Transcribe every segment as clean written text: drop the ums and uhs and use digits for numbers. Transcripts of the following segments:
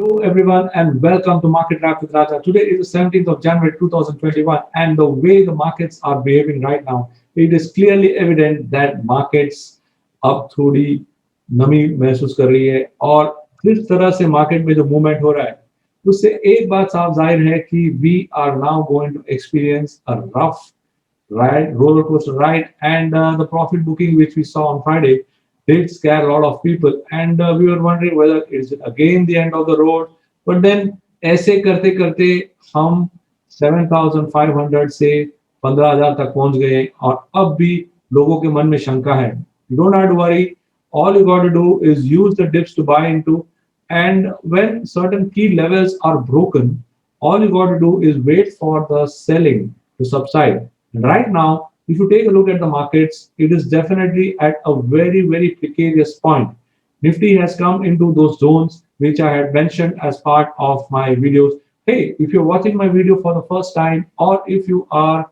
Hello, everyone, and welcome to Market Wrap with Raja. Today is the 17th of January 2021, and the way the markets are behaving right now, it is clearly evident that markets अब थोड़ी नमी महसूस कर रही है और जिस तरह से मार्केट में जो मूवमेंट हो रहा है उससे एक बात साफ जाहिर है कि we are now going to experience a rough ride, roller coaster ride, and the profit booking which we saw on Friday did scare a lot of people, and we were wondering whether it's again the end of the road. But then ऐसे करते करते हम 7,500 से 15,000 तक पहुंच गए और अब भी लोगों के मन में शंका है. You don't have to worry. All you got to do is use the dips to buy into, and when certain key levels are broken, all you got to do is wait for the selling to subside. And right now, if you take a look at the markets, it is definitely at a very, very precarious point. Nifty has come into those zones which I had mentioned as part of my videos. Hey, if you're watching my video for the first time, or if you are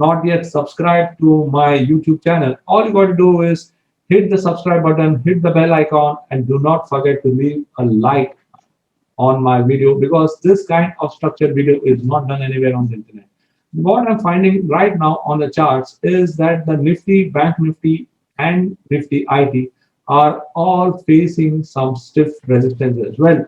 not yet subscribed to my YouTube channel, all you got to do is hit the subscribe button, hit the bell icon, and do not forget to leave a like on my video because this kind of structured video is not done anywhere on the internet. What I'm finding right now on the charts is that the Nifty, Bank Nifty, and Nifty IT are all facing some stiff resistance as well.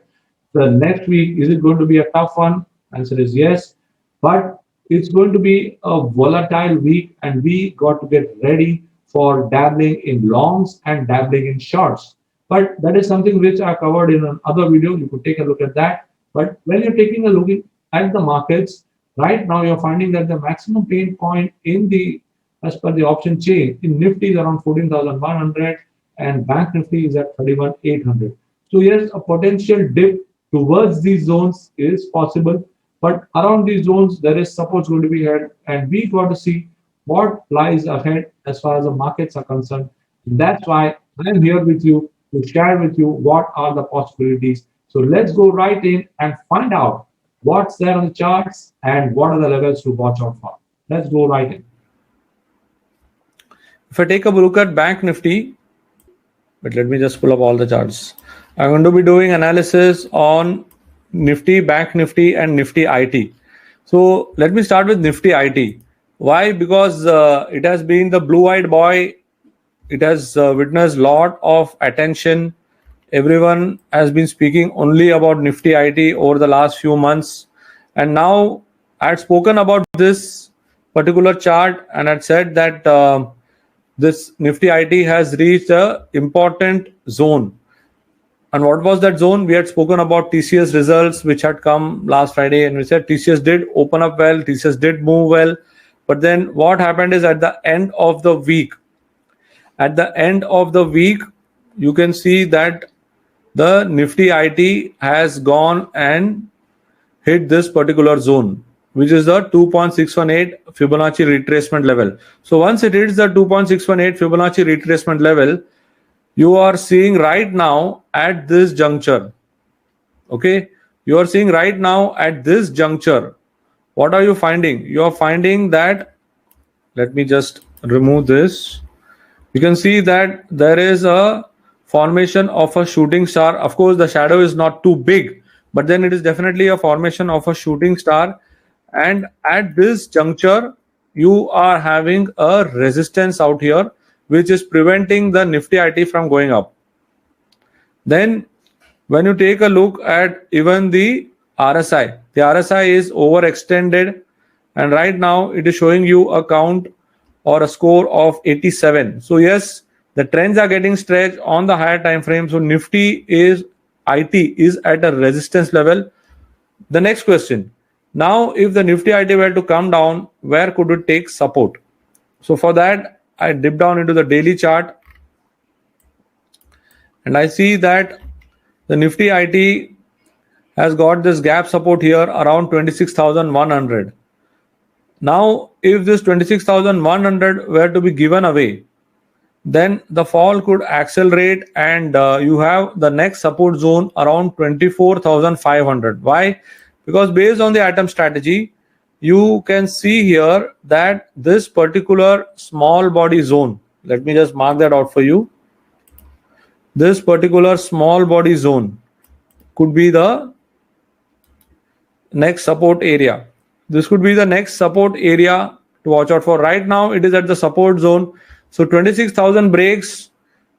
The next week, is it going to be a tough one? Answer is yes, but it's going to be a volatile week, and we got to get ready for dabbling in longs and dabbling in shorts. But that is something which I covered in another video. You could take a look at that. But when you're taking a look at the markets, right now you're finding that the maximum pain point in the as per the option chain in Nifty is around 14,100 and Bank Nifty is at 31,800. So yes, a potential dip towards these zones is possible, but around these zones there is support going to be had, and we got to see what lies ahead as far as the markets are concerned. That's why I'm here with you to share with you what are the possibilities. So let's go right in and find out what's there on the charts and what are the levels to watch out for. Let's go right in. If I take a look at Bank Nifty, but let me just pull up all the charts. I'm going to be doing analysis on Nifty, Bank Nifty, and Nifty IT. So let me start with Nifty IT. Why? Because it has been the blue-eyed boy. It has witnessed a lot of attention. Everyone has been speaking only about Nifty IT over the last few months. And now I had spoken about this particular chart and had said that this Nifty IT has reached an important zone. And what was that zone? We had spoken about TCS results, which had come last Friday, and we said TCS did open up well, TCS did move well. But then what happened is at the end of the week, you can see that the Nifty IT has gone and hit this particular zone, which is the 2.618 Fibonacci retracement level. So once it hits the 2.618 Fibonacci retracement level, you are seeing right now at this juncture. Okay, you are seeing right now at this juncture. What are you finding? You are finding that, let me just remove this. You can see that there is a formation of a shooting star. Of course, the shadow is not too big, but then it is definitely a formation of a shooting star. And at this juncture, you are having a resistance out here, which is preventing the Nifty IT from going up. Then when you take a look at even the RSI is overextended, and right now it is showing you a count or a score of 87. So yes, the trends are getting stretched on the higher time frame. So Nifty IT is at a resistance level. The next question, now if the Nifty IT were to come down, where could it take support? So for that, I dip down into the daily chart and I see that the Nifty IT has got this gap support here around 26,100. Now, if this 26,100 were to be given away, then the fall could accelerate and you have the next support zone around 24,500. Why? Because based on the atom strategy, you can see here that this particular small body zone, let me just mark that out for you. This particular small body zone could be the next support area. This could be the next support area to watch out for. Right now, it is at the support zone. So 26,000 breaks,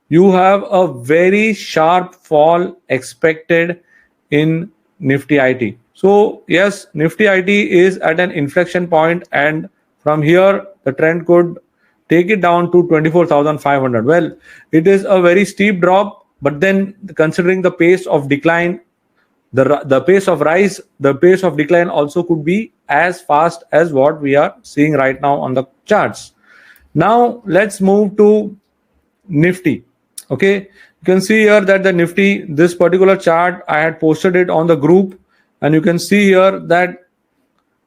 you have a very sharp fall expected in Nifty IT. So yes, Nifty IT is at an inflection point, and from here the trend could take it down to 24,500. Well, it is a very steep drop, but then considering the pace of decline, the pace of rise, the pace of decline also could be as fast as what we are seeing right now on the charts. Now let's move to Nifty. Okay, you can see here that the Nifty, this particular chart, I had posted it on the group, and you can see here that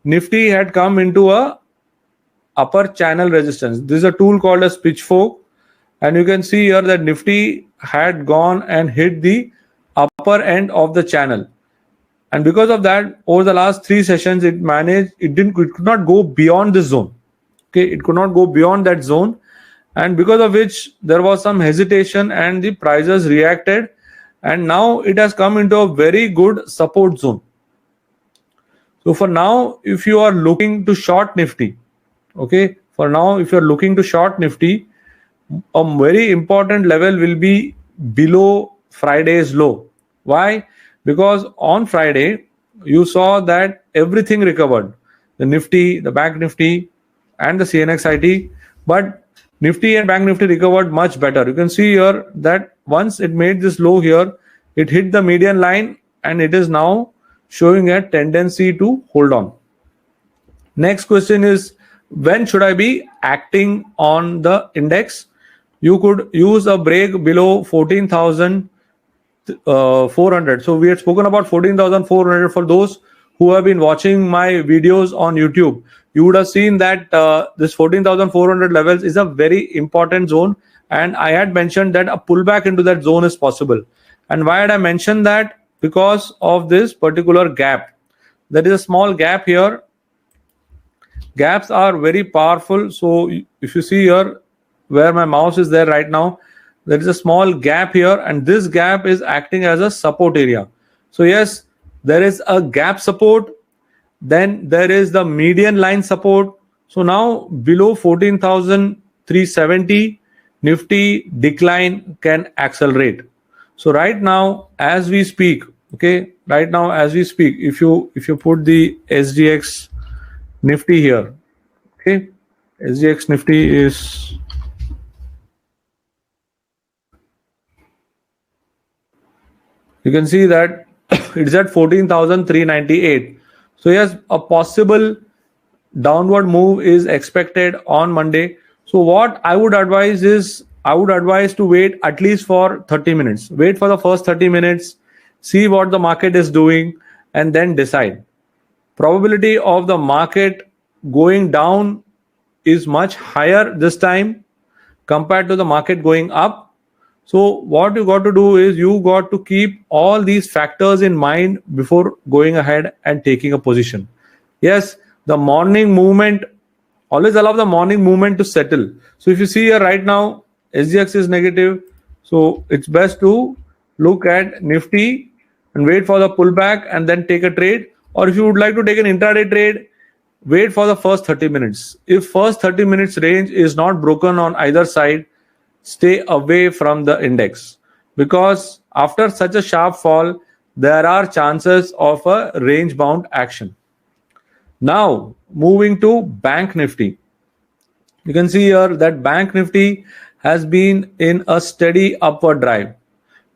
Nifty had come into a upper channel resistance. This is a tool called as Pitchfork, and you can see here that Nifty had gone and hit the upper end of the channel, and because of that, over the last 3 sessions, it could not go beyond this zone. Okay, it could not go beyond that zone, and because of which there was some hesitation and the prices reacted, and now it has come into a very good support zone. So for now, if you are looking to short Nifty, okay, for now, if you are looking to short Nifty, a very important level will be below Friday's low. Why? Because on Friday, you saw that everything recovered. The Nifty, the Bank Nifty, and the CNX IT, but Nifty and Bank Nifty recovered much better. You can see here that once it made this low here, it hit the median line, and it is now showing a tendency to hold on. Next question is, when should I be acting on the index? You could use a break below 14,400. So we had spoken about 14,400. For those who have been watching my videos on YouTube, you would have seen that this 14,400 levels is a very important zone, and I had mentioned that a pullback into that zone is possible. And why had I mentioned that? Because of this particular gap. There is a small gap here. Gaps are very powerful. So if you see here where my mouse is there right now, there is a small gap here, and this gap is acting as a support area. So yes, there is a gap support, then there is the median line support. So now below 14,370, Nifty decline can accelerate. So right now as we speak, okay, right now as we speak, if you put the SGX Nifty here, okay, SGX Nifty is, you can see that it's at 14,398. So yes, a possible downward move is expected on Monday. So what I would advise is, I would advise to wait at least for 30 minutes. Wait for the first 30 minutes, see what the market is doing, and then decide. Probability of the market going down is much higher this time compared to the market going up. So what you got to do is, you got to keep all these factors in mind before going ahead and taking a position. Yes, the morning movement, always allow the morning movement to settle. So if you see here right now, SGX is negative. So it's best to look at Nifty and wait for the pullback and then take a trade. Or if you would like to take an intraday trade, wait for the first 30 minutes. If first 30 minutes range is not broken on either side, stay away from the index, because after such a sharp fall, there are chances of a range bound action. Now moving to Bank Nifty, you can see here that Bank Nifty has been in a steady upward drive,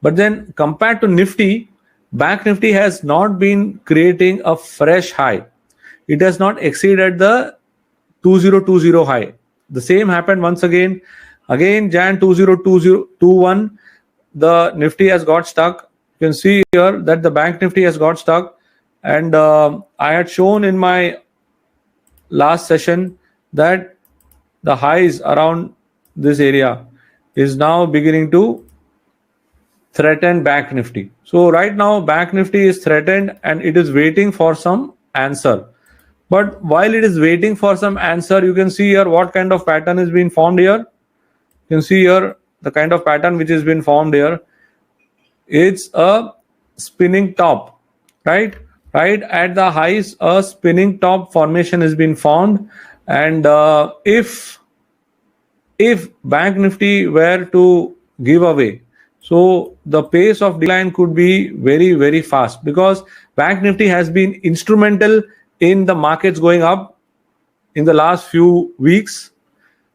but then compared to Nifty, Bank Nifty has not been creating a fresh high. It has not exceeded the 2020 high. The same happened once again. Again, Jan 2021, the Nifty has got stuck. You can see here that the Bank Nifty has got stuck, and I had shown in my last session that the highs around this area is now beginning to threaten Bank Nifty. So right now Bank Nifty is threatened and it is waiting for some answer. But while it is waiting for some answer, you can see here what kind of pattern is being formed here. You can see here the kind of pattern which has been formed here. It's a spinning top, right? right at the highs, a spinning top formation has been formed, and if bank nifty were to give away, so the pace of decline could be very very fast, because bank nifty has been instrumental in the markets going up in the last few weeks.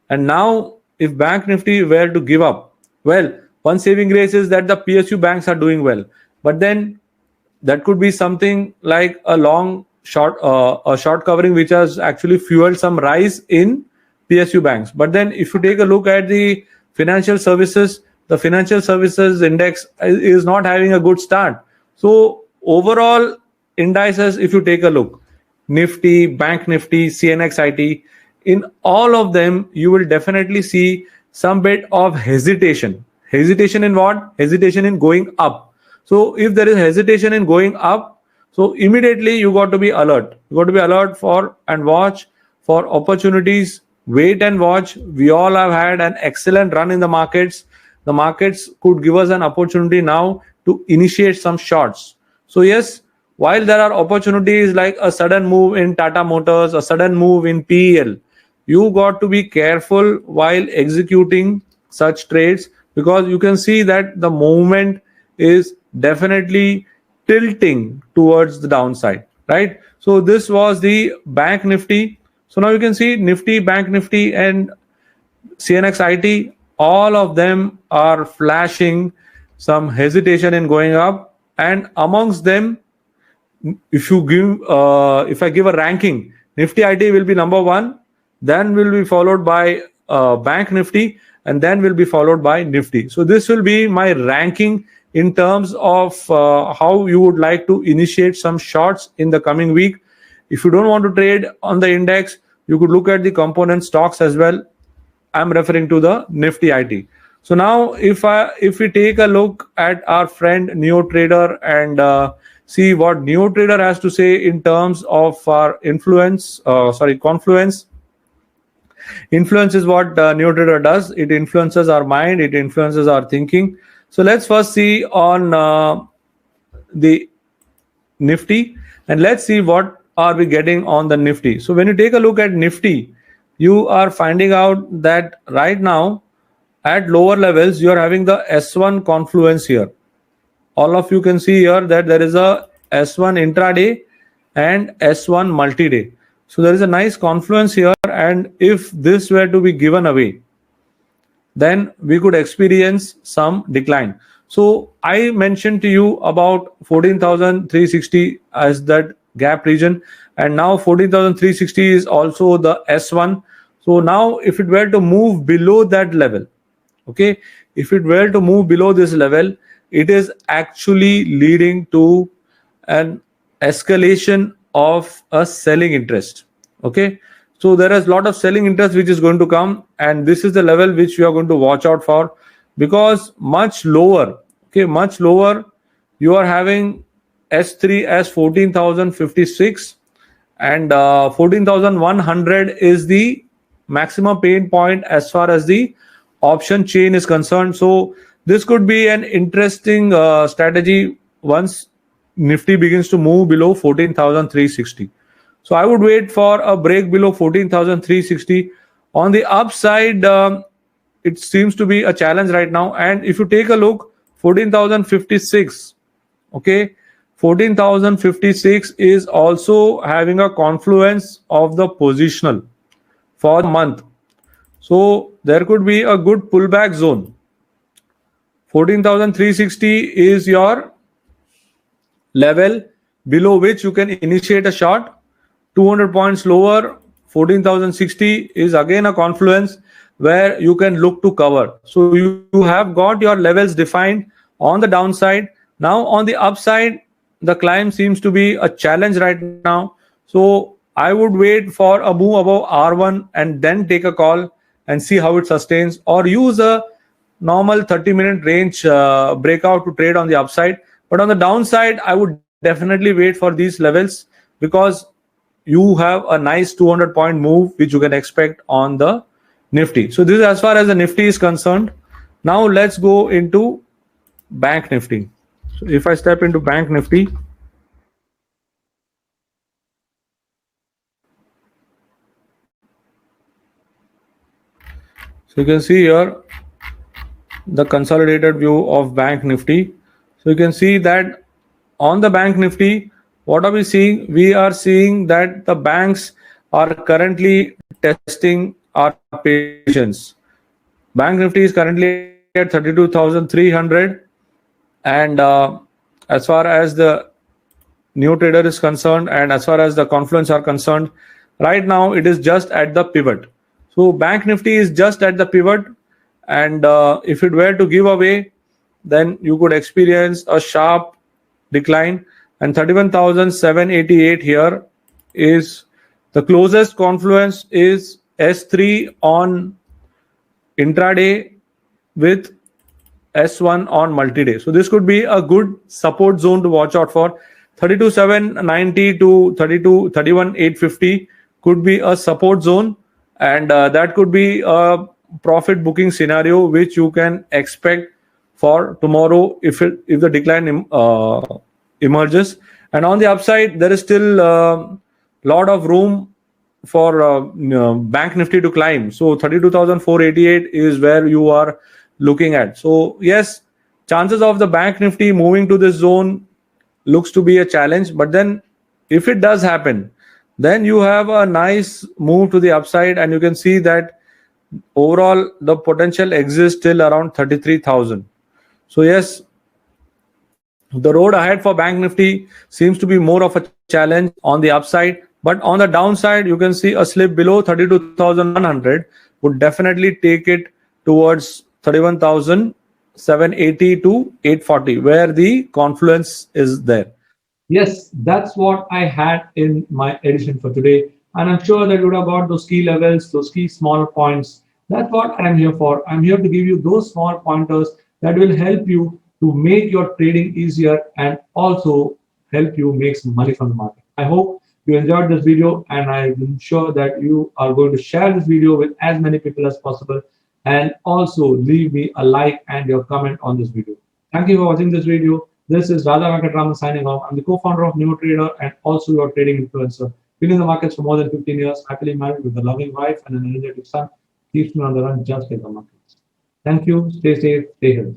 And now if bank nifty were to give up, well, one saving grace is that the PSU banks are doing well, but then that could be something like a long short a short covering which has actually fueled some rise in PSU banks. But then if you take a look at the financial services, the financial services index is not having a good start. So overall indices, if you take a look, Nifty, Bank Nifty, CNX IT, in all of them you will definitely see some bit of hesitation. Hesitation in what? Hesitation in going up. So if there is hesitation in going up, so immediately you got to be alert. You got to be alert for and watch for opportunities. Wait and watch. We all have had an excellent run in the markets. The markets could give us an opportunity now to initiate some shorts. So yes, while there are opportunities like a sudden move in Tata Motors, a sudden move in PEL, you got to be careful while executing such trades, because you can see that the movement is definitely tilting towards the downside, right? So this was the bank nifty. So now you can see Nifty, Bank Nifty, and CNX IT, all of them are flashing some hesitation in going up. And amongst them, if you give if I give a ranking, Nifty IT will be number one, then will be followed by Bank Nifty, and then will be followed by Nifty. So this will be my ranking in terms of how you would like to initiate some shorts in the coming week. If you don't want to trade on the index, you could look at the component stocks as well. I'm referring to the Nifty IT. So now if we take a look at our friend NeoTrader and see what NeoTrader has to say in terms of our confluence. Influence is what NeoTrader does. It influences our mind, it influences our thinking. So let's first see on the Nifty, and let's see what are we getting on the Nifty. So when you take a look at Nifty, you are finding out that right now at lower levels you are having the S1 confluence here. All of you can see here that there is a S1 intraday and S1 multi-day. So there is a nice confluence here, and if this were to be given away, then we could experience some decline. So I mentioned to you about 14,360 as that gap region, and now 14,360 is also the S1. So now if it were to move below that level, okay, if it were to move below this level, it is actually leading to an escalation of a selling interest. Okay, so there is a lot of selling interest which is going to come, and this is the level which we are going to watch out for, because much lower, okay, much lower, you are having S3 as 14,056, and 14,100 is the maximum pain point as far as the option chain is concerned. So this could be an interesting strategy once Nifty begins to move below 14,360. So I would wait for a break below 14,360. On the upside, it seems to be a challenge right now. And if you take a look, 14,056, okay, 14,056 is also having a confluence of the positional for the month. So there could be a good pullback zone. 14,360 is your level below which you can initiate a short. 200 points lower, 14,060 is again a confluence where you can look to cover. So you have got your levels defined on the downside. Now on the upside, the climb seems to be a challenge right now. So I would wait for a move above R1 and then take a call and see how it sustains, or use a normal 30-minute range breakout to trade on the upside. But on the downside, I would definitely wait for these levels, because you have a nice 200-point move which you can expect on the Nifty. So this is as far as the Nifty is concerned. Now let's go into Bank Nifty. So if I step into Bank Nifty, So you can see here the consolidated view of Bank Nifty. So you can see that on the Bank Nifty, what are we seeing? We are seeing that the banks are currently testing our patience. Bank Nifty is currently at 32,300, and as far as the new trader is concerned, and as far as the Confluence are concerned, right now it is just at the pivot. So Bank Nifty is just at the pivot, and if it were to give away, then you could experience a sharp decline. And 31,788 here is the closest Confluence is S3 on intraday with S1 on multi-day. So this could be a good support zone to watch out for. 32,790 to 31,850 could be a support zone, and that could be a profit booking scenario which you can expect for tomorrow if the decline emerges. And on the upside, there is still a lot of room for Bank Nifty to climb. So 32,488 is where you are looking at. So yes, chances of the Bank Nifty moving to this zone looks to be a challenge, but then if it does happen, then you have a nice move to the upside, and you can see that overall the potential exists till around 33,000. So yes, the road ahead for Bank Nifty seems to be more of a challenge on the upside, but on the downside, you can see a slip below 32,100 would definitely take it towards 31,780 to 840, where the Confluence is there. Yes, that's what I had in my edition for today. And I'm sure that you would have got those key levels, those key small points. That's what I'm here for. I'm here to give you those small pointers that will help you to make your trading easier and also help you make some money from the market. I hope you enjoyed this video, and I'm sure that you are going to share this video with as many people as possible, and also leave me a like and your comment on this video. Thank you for watching this video. This is Raja Venkatraman signing off. I'm the co-founder of NeoTrader and also your trading influencer. Been in the markets for more than 15 years, happily married with a loving wife and an energetic son. Keeps me on the run just like the markets. Thank you. Stay safe, stay healthy.